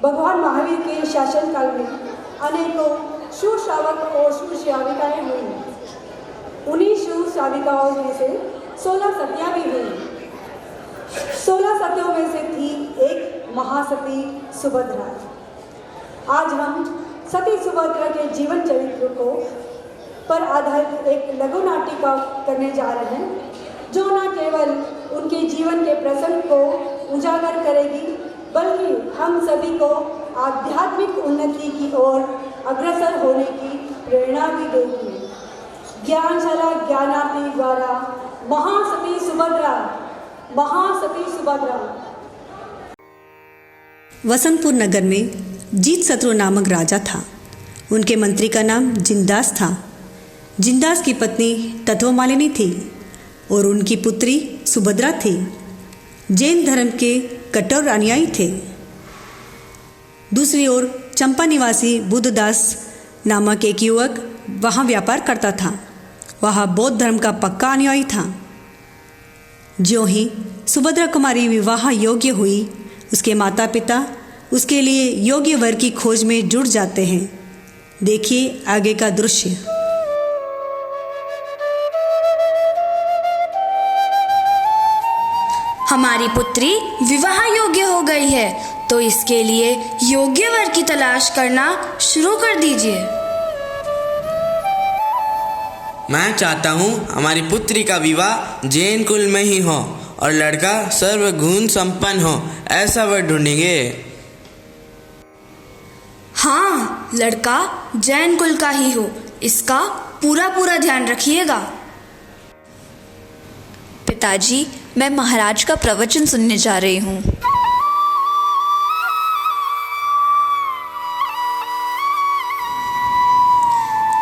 भगवान महावीर के शासनकाल में अनेकों सुश्रावक और सुश्राविकाएँ हुई। उन्हीं सुश्राविकाओं में से 16 सतियाँ भी हुई। 16 सतियों में से थी एक महासती सुभद्रा। आज हम सती सुभद्रा के जीवन चरित्र को पर आधारित एक लघु नाटिका करने जा रहे हैं, जो न केवल उनके जीवन के प्रसंग को उजागर करेगी, बल्कि हम सभी को आध्यात्मिक उन्नति की ओर अग्रसर होने की प्रेरणा भी देगी। ज्ञानशाला ज्ञानार्ती द्वारा महासती सुभद्रा, महासती सुभद्रा। वसंतपुर नगर में जीत शत्रु नामक राजा था। उनके मंत्री का नाम जिनदास था। जिनदास की पत्नी तत्वमालिनी थी और उनकी पुत्री सुभद्रा थी। जैन धर्म के कट्टर अनुयायी थे। दूसरी ओर चंपा निवासी बुद्धदास नामक एक युवक वहाँ व्यापार करता था। वह बौद्ध धर्म का पक्का अनुयायी था। ज्यों ही सुभद्रा कुमारी विवाह योग्य हुई, उसके माता पिता उसके लिए योग्य वर की खोज में जुट जाते हैं। देखिए आगे का दृश्य। हमारी पुत्री विवाह योग्य हो गई है, तो इसके लिए योग्य वर की तलाश करना शुरू कर दीजिए। मैं चाहता हूँ हमारी पुत्री का विवाह जैन कुल में ही हो और लड़का सर्वगुण संपन्न हो, ऐसा वर ढूंढेंगे। हाँ, लड़का जैन कुल का ही हो, इसका पूरा ध्यान रखिएगा। पिताजी, मैं महाराज का प्रवचन सुनने जा रही हूँ।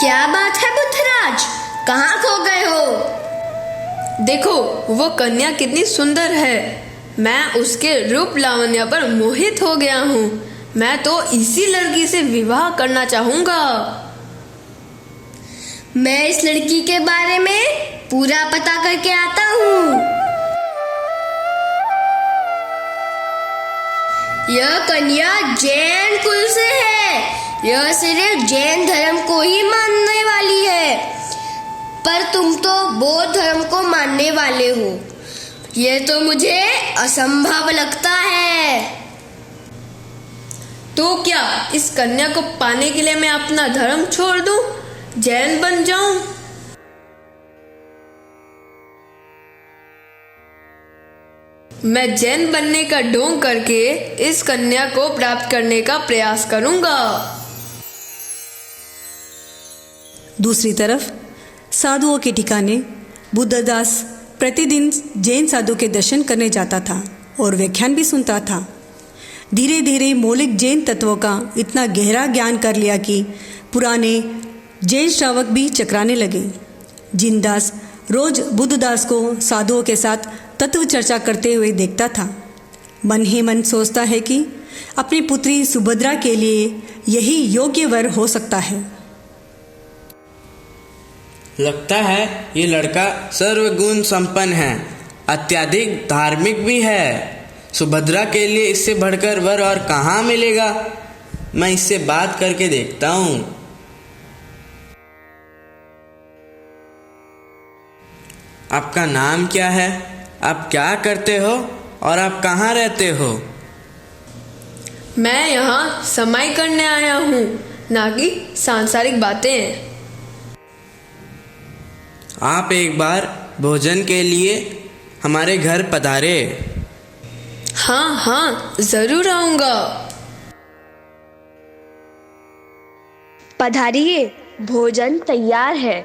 क्या बात है बुद्धराज, कहाँ खो गए हो? देखो वो कन्या कितनी सुंदर है। मैं उसके रूप लावण्य पर मोहित हो गया हूँ। मैं तो इसी लड़की से विवाह करना चाहूँगा। मैं इस लड़की के बारे में पूरा पता करके आता हूँ। यह कन्या जैन कुल से है। यह सिर्फ जैन धर्म को ही मानने वाली है, पर तुम तो बौद्ध धर्म को मानने वाले हो। यह तो मुझे असंभव लगता है। तो क्या इस कन्या को पाने के लिए मैं अपना धर्म छोड़ दूं, जैन बन जाऊं? मैं जैन बनने का ढोंग करके इस कन्या को प्राप्त करने का प्रयास करूंगा। दूसरी तरफ साधुओं के ठिकाने बुद्धदास प्रतिदिन जैन साधु के दर्शन करने जाता था और व्याख्यान भी सुनता था। धीरे धीरे मौलिक जैन तत्वों का इतना गहरा ज्ञान कर लिया कि पुराने जैन श्रावक भी चकराने लगे। जिनदास रोज बुद्धदास को साधुओं के साथ तत्व चर्चा करते हुए देखता था। मन ही मन सोचता है कि अपनी पुत्री सुभद्रा के लिए यही योग्य वर हो सकता है। लगता है ये लड़का सर्वगुण संपन्न है, अत्यधिक धार्मिक भी है। सुभद्रा के लिए इससे बढ़कर वर और कहाँ मिलेगा। मैं इससे बात करके देखता हूँ। आपका नाम क्या है? आप क्या करते हो और आप कहाँ रहते हो? मैं यहाँ समाई करने आया हूँ, ना कि सांसारिक बातें। आप एक बार भोजन के लिए हमारे घर पधारे। हाँ, जरूर आऊँगा। पधारिए, भोजन तैयार है।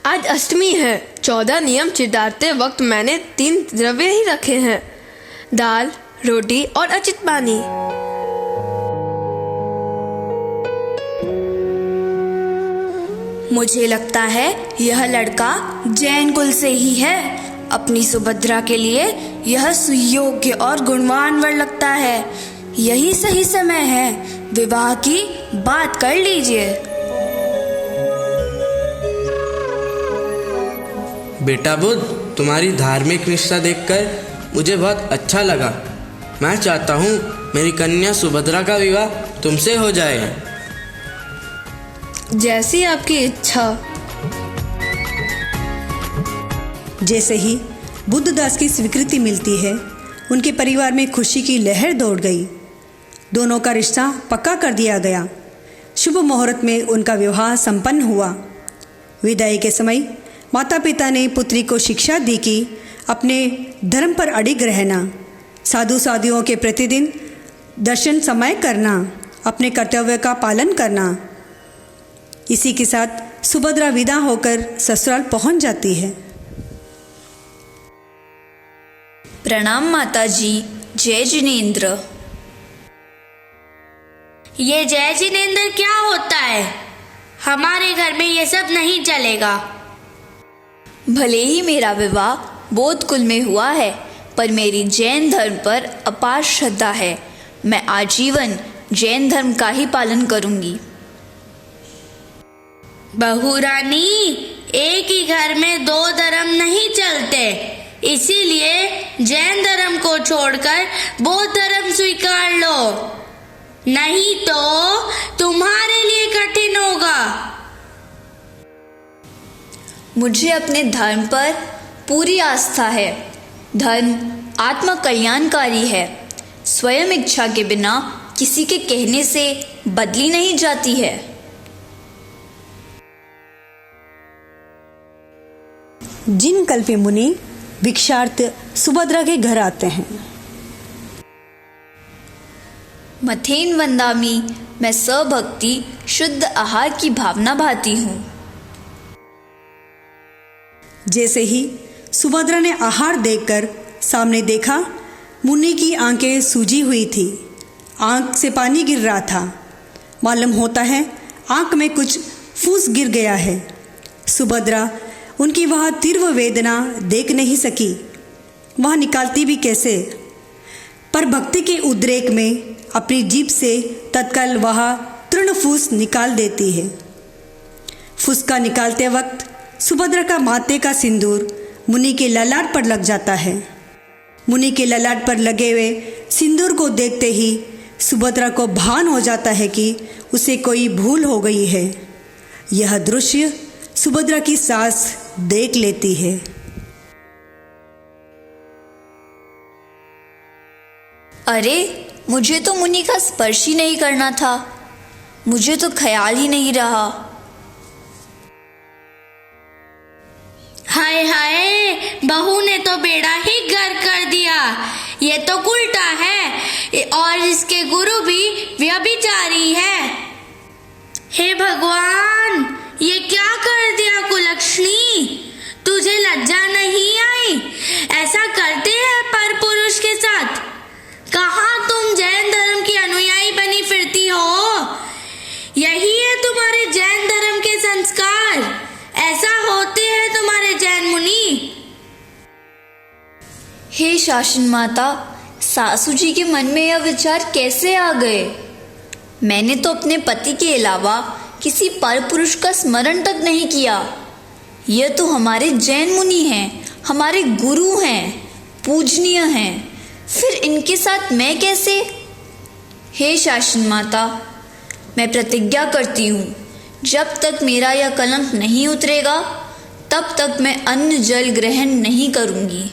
आज अष्टमी है। 14 नियम चितारते वक्त मैंने 3 द्रव्य ही रखे हैं, दाल, रोटी और अचित पानी। मुझे लगता है यह लड़का जैन कुल से ही है। अपनी सुभद्रा के लिए यह सुयोग्य और गुणवान वर लगता है। यही सही समय है, विवाह की बात कर लीजिए। बेटा बुद्ध, तुम्हारी धार्मिक निष्ठा देखकर मुझे बहुत अच्छा लगा। मैं चाहता हूँ मेरी कन्या सुभद्रा का विवाह तुमसे हो जाए। जैसी आपकी इच्छा। जैसे ही बुद्धदास की स्वीकृति मिलती है, उनके परिवार में खुशी की लहर दौड़ गई। दोनों का रिश्ता पक्का कर दिया गया। शुभ मुहूर्त में उनका विवाह संपन्न हुआ। विदाई के समय माता पिता ने पुत्री को शिक्षा दी कि अपने धर्म पर अडिग रहना, साधु साधुओं के प्रतिदिन दर्शन समय करना, अपने कर्तव्य का पालन करना। इसी के साथ सुभद्रा विदा होकर ससुराल पहुंच जाती है। प्रणाम माता जी। जय जिनेंद्र। ये जय जिनेंद्र क्या होता है? हमारे घर में ये सब नहीं चलेगा। भले ही मेरा विवाह बौद्ध कुल में हुआ है, पर मेरी जैन धर्म पर अपार श्रद्धा है। मैं आजीवन जैन धर्म का ही पालन करूंगी। बहू रानी, एक ही घर में दो धर्म नहीं चलते, इसीलिए जैन धर्म को छोड़कर बौद्ध धर्म स्वीकार लो, नहीं तो तुम्हारे लिए कठिन होगा। मुझे अपने धर्म पर पूरी आस्था है। धर्म आत्म कल्याणकारी है। स्वयं इच्छा के बिना किसी के कहने से बदली नहीं जाती है। जिन कल्पे मुनि भिक्षार्थ सुभद्रा के घर आते हैं। मथेन वंदामी, मैं सभक्ति शुद्ध आहार की भावना भाती हूँ। जैसे ही सुभद्रा ने आहार देखकर सामने देखा, मुनि की आंखें सूजी हुई थी। आंख से पानी गिर रहा था। मालूम होता है आंख में कुछ फूस गिर गया है। सुभद्रा उनकी वह तीव्र वेदना देख नहीं सकी। वह निकालती भी कैसे? पर भक्ति के उद्रेक में अपनी जीभ से तत्काल वह तृण फूस निकाल देती है। फुसका निकालते वक्त सुभद्रा का माथे का सिंदूर मुनि के ललाट पर लग जाता है। मुनि के ललाट पर लगे हुए सिंदूर को देखते ही सुभद्रा को भान हो जाता है कि उसे कोई भूल हो गई है। यह दृश्य सुभद्रा की सास देख लेती है। अरे, मुझे तो मुनि का स्पर्श ही नहीं करना था। मुझे तो ख्याल ही नहीं रहा। हाय हाय, बहू ने तो बेड़ा ही गर्क कर दिया। ये तो उल्टा है और इसके गुरु भी व्यभिचारी है। हे भगवान, ये क्या कर दिया कुलक्षणी? तुझे लज्जा नहीं आई? ऐसा करते हैं पर पुरुष के साथ? कहाँ तुम जैन धर्म की अनुयायी बनी फिरती हो? यही है तुम्हारे जैन धर्म के संस्कार? ऐसा होते हैं तुम्हारे जैन मुनि? हे शासन माता, सासू जी के मन में यह विचार कैसे आ गए? मैंने तो अपने पति के अलावा किसी पर पुरुष का स्मरण तक नहीं किया। यह तो हमारे जैन मुनि हैं, हमारे गुरु हैं, पूजनीय हैं। फिर इनके साथ मैं कैसे? हे शासन माता, मैं प्रतिज्ञा करती हूँ, जब तक मेरा यह कलंक नहीं उतरेगा तब तक मैं अन्न जल ग्रहण नहीं करूँगी।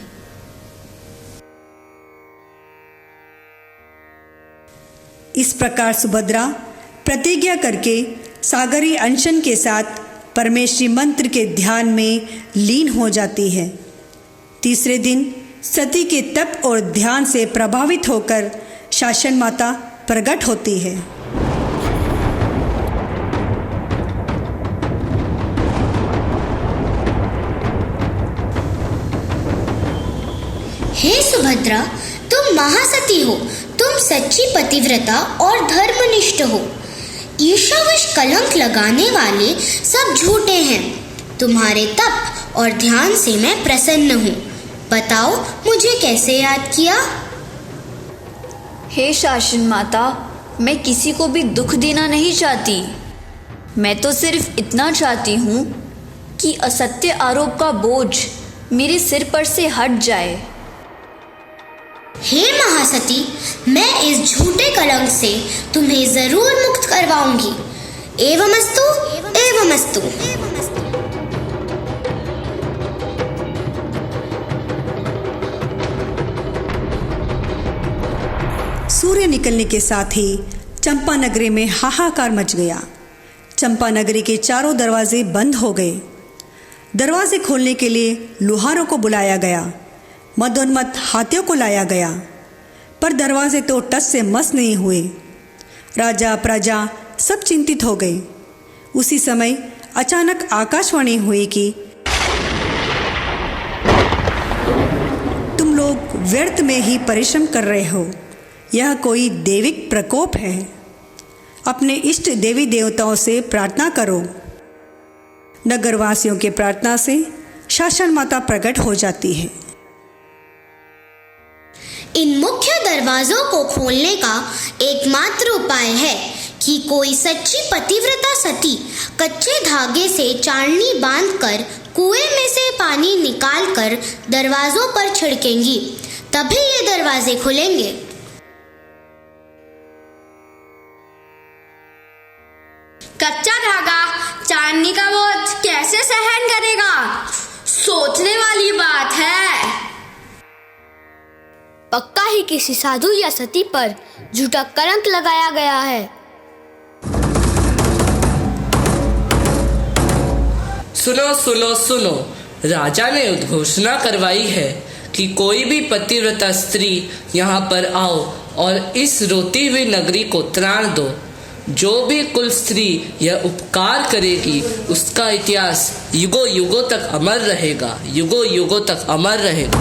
इस प्रकार सुभद्रा प्रतिज्ञा करके सागरी अनशन के साथ परमेश्वरी मंत्र के ध्यान में लीन हो जाती है। तीसरे दिन सती के तप और ध्यान से प्रभावित होकर शासन माता प्रकट होती है। हे सुभद्रा, तुम महासती हो। तुम सच्ची पतिव्रता और धर्मनिष्ठ हो। ईर्ष्यावश कलंक लगाने वाले सब झूठे हैं। तुम्हारे तप और ध्यान से मैं प्रसन्न हूँ। बताओ, मुझे कैसे याद किया? हे शासन माता, मैं किसी को भी दुख देना नहीं चाहती। मैं तो सिर्फ इतना चाहती हूँ कि असत्य आरोप का बोझ मेरे सिर पर से हट जाए। हे महासती, मैं इस झूठे कलंक से तुम्हें जरूर मुक्त करवाऊंगी। एवमस्तु, एवमस्तु। सूर्य निकलने के साथ ही चंपा नगरी में हाहाकार मच गया। चंपा नगरी के चारों दरवाजे बंद हो गए। दरवाजे खोलने के लिए लुहारों को बुलाया गया, मदोन्मत्त हाथियों को लाया गया, पर दरवाजे तो टस से मस नहीं हुए। राजा प्रजा सब चिंतित हो गए। उसी समय अचानक आकाशवाणी हुई कि तुम लोग व्यर्थ में ही परिश्रम कर रहे हो, यह कोई दैविक प्रकोप है। अपने इष्ट देवी देवताओं से प्रार्थना करो। नगरवासियों के प्रार्थना से शासन माता प्रकट हो जाती है। इन मुख्य दरवाजों को खोलने का एकमात्र उपाय है कि कोई सच्ची पतिव्रता सती कच्चे धागे से चांदनी बांधकर कुएं में से पानी निकालकर दरवाजों पर छिड़केंगी, तभी ये दरवाजे खुलेंगे। कच्चा धागा चांदनी का बोझ कैसे सहन करेगा? सोचने वाली बात है। पक्का ही किसी साधु या सती पर झूठा कलंक लगाया गया है। सुनो सुनो सुनो, राजा ने उद्घोषणा करवाई है कि कोई भी पतिव्रता स्त्री यहाँ पर आओ और इस रोती हुई नगरी को त्राण दो। जो भी कुल स्त्री यह उपकार करेगी उसका इतिहास युगों युगों तक अमर रहेगा, युगों युगों तक अमर रहेगा।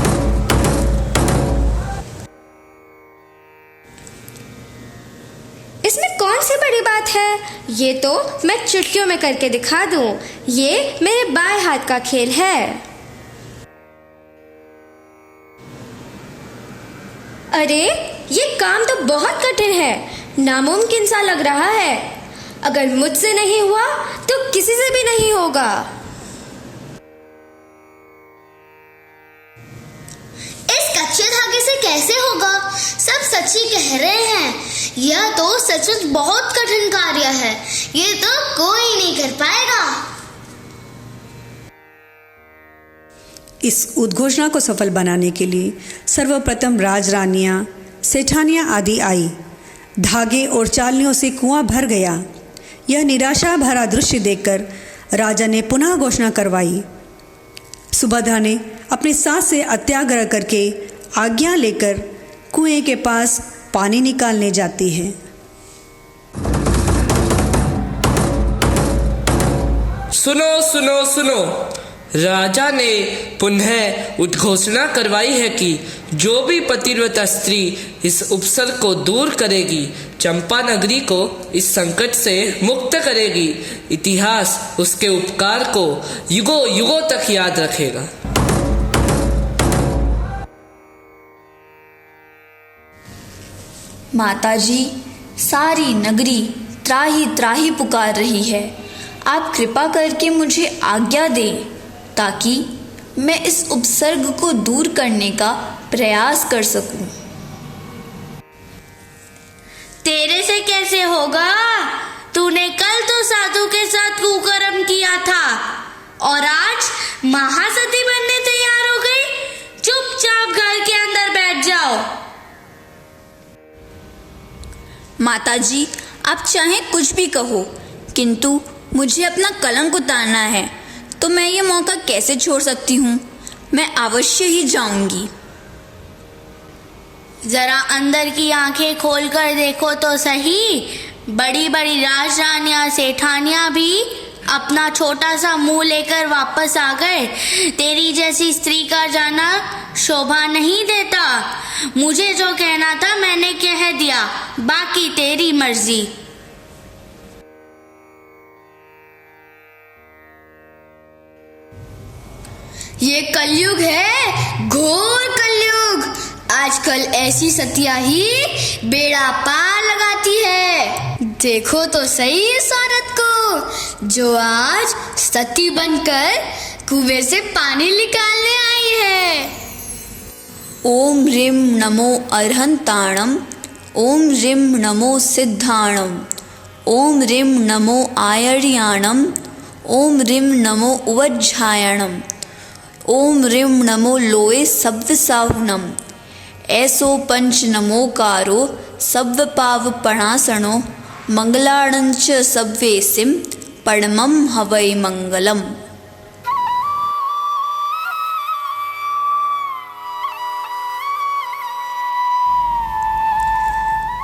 इसमें कौन सी बड़ी बात है? ये तो मैं चुटकियों में करके दिखा दूं। ये मेरे बाएं हाथ का खेल है। अरे ये काम तो बहुत कठिन है, नामुमकिन सा लग रहा है। अगर मुझसे नहीं हुआ तो किसी से भी नहीं होगा। इस कच्चे धागे से कैसे होगा? सब सच ही कह रहे हैं। यह तो सचमुच बहुत कठिन कार्य है। ये तो कोई नहीं कर पाएगा। इस उद्घोषणा को सफल बनाने के लिए सर्वप्रथम राजरानियां, सेठानियां आदि आई। धागे और चालनियों से कुआं भर गया। यह निराशा भरा दृश्य देखकर राजा ने पुनः घोषणा करवाई। सुभद्रा ने अपनी सास से अत्याग्रह करके आज्ञा लेकर कुएं के पास पानी निकालने जाती है। सुनो सुनो सुनो, राजा ने पुनः उद्घोषणा करवाई है कि जो भी पतिव्रता स्त्री इस उपसर्ग को दूर करेगी, चंपा नगरी को इस संकट से मुक्त करेगी, इतिहास उसके उपकार को युगों युगों तक याद रखेगा। माताजी, सारी नगरी त्राही त्राही पुकार रही है। आप कृपा करके मुझे आज्ञा दें ताकि मैं इस उपसर्ग को दूर करने का प्रयास कर सकूं। तेरे से कैसे होगा? तूने कल तो साधु के साथ कुकर्म किया था और आज महासती बनने तैयार हो गई। चुपचाप घर के अंदर बैठ जाओ। माताजी, आप चाहें कुछ भी कहो, किंतु मुझे अपना कलंक उतारना है, तो मैं ये मौका कैसे छोड़ सकती हूँ? मैं अवश्य ही जाऊंगी। जरा अंदर की आंखें खोलकर देखो तो सही। बड़ी बड़ी राजरानियां, सेठानियां भी अपना छोटा सा मुंह लेकर वापस आ गए। तेरी जैसी स्त्री का जाना शोभा नहीं देता। मुझे जो कहना था मैंने कह दिया, बाकी तेरी मर्जी। ये कलयुग है, घोर कलयुग। आजकल ऐसी सतिया ही बेड़ा पार लगाती है। देखो तो सही इस औरत को जो आज सती बनकर कुएं से पानी निकालने आई है। ओम ह्रीं नमो अर्हन्ताणम, ओम ह्रीं नमो सिद्धाणम, ओम ह्रीं नमो आयर्याणम, ओम ह्रीं नमो उवज्झायणम, ओम ह्रीं नमो लोए सव्वसाहुणम। ऐसो पंच नमोकारो सव्वपाव पणासणो, मंगलाणंच सव्वेसिम परमं हवै मंगलम।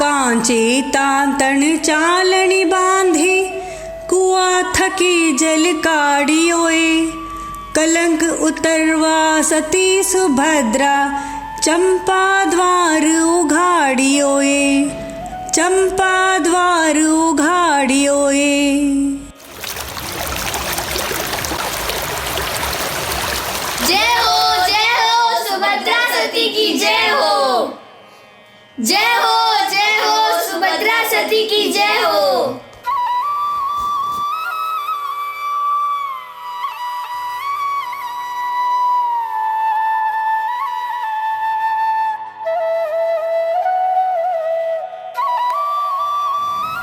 कांचे तांतण चालनी बांधे, कुआ थकी जल काढ़ियोए। कलंक उतरवा सती सुभद्रा, चंपा द्वार उघाड़ियोए, चंपा द्वार उघाड़ियोए। जय हो सुभद्रा सती की जय हो। जय हो सुभद्रा सती की जय हो।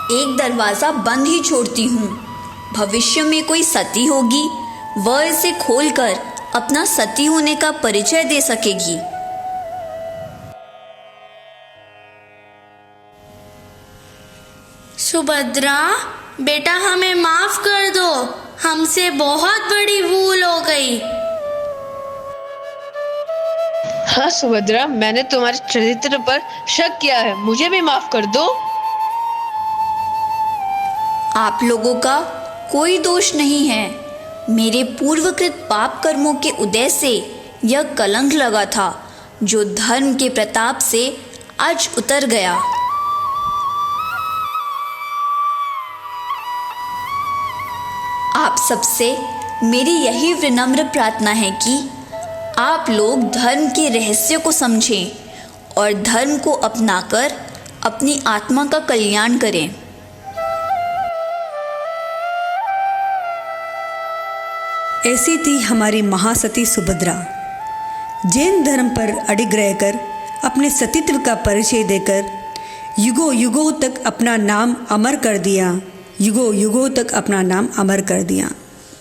एक दरवाज़ा बंद ही छोड़ती हूँ। भविष्य में कोई सती होगी, वह इसे खोलकर अपना सती होने का परिचय दे सकेगी। सुभद्रा बेटा, हमें माफ कर दो, हमसे बहुत बड़ी भूल हो गई। हाँ सुभद्रा, मैंने तुम्हारे चरित्र पर शक किया है, मुझे भी माफ कर दो। आप लोगों का कोई दोष नहीं है। मेरे पूर्वकृत पाप कर्मों के उदय से यह कलंक लगा था, जो धर्म के प्रताप से आज उतर गया। आप सबसे मेरी यही विनम्र प्रार्थना है कि आप लोग धर्म के रहस्य को समझें और धर्म को अपनाकर अपनी आत्मा का कल्याण करें। ऐसी थी हमारी महासती सुभद्रा। जैन धर्म पर अडिग रहकर अपने सतीत्व का परिचय देकर युगों युगों तक अपना नाम अमर कर दिया, युगों युगों तक अपना नाम अमर कर दिया।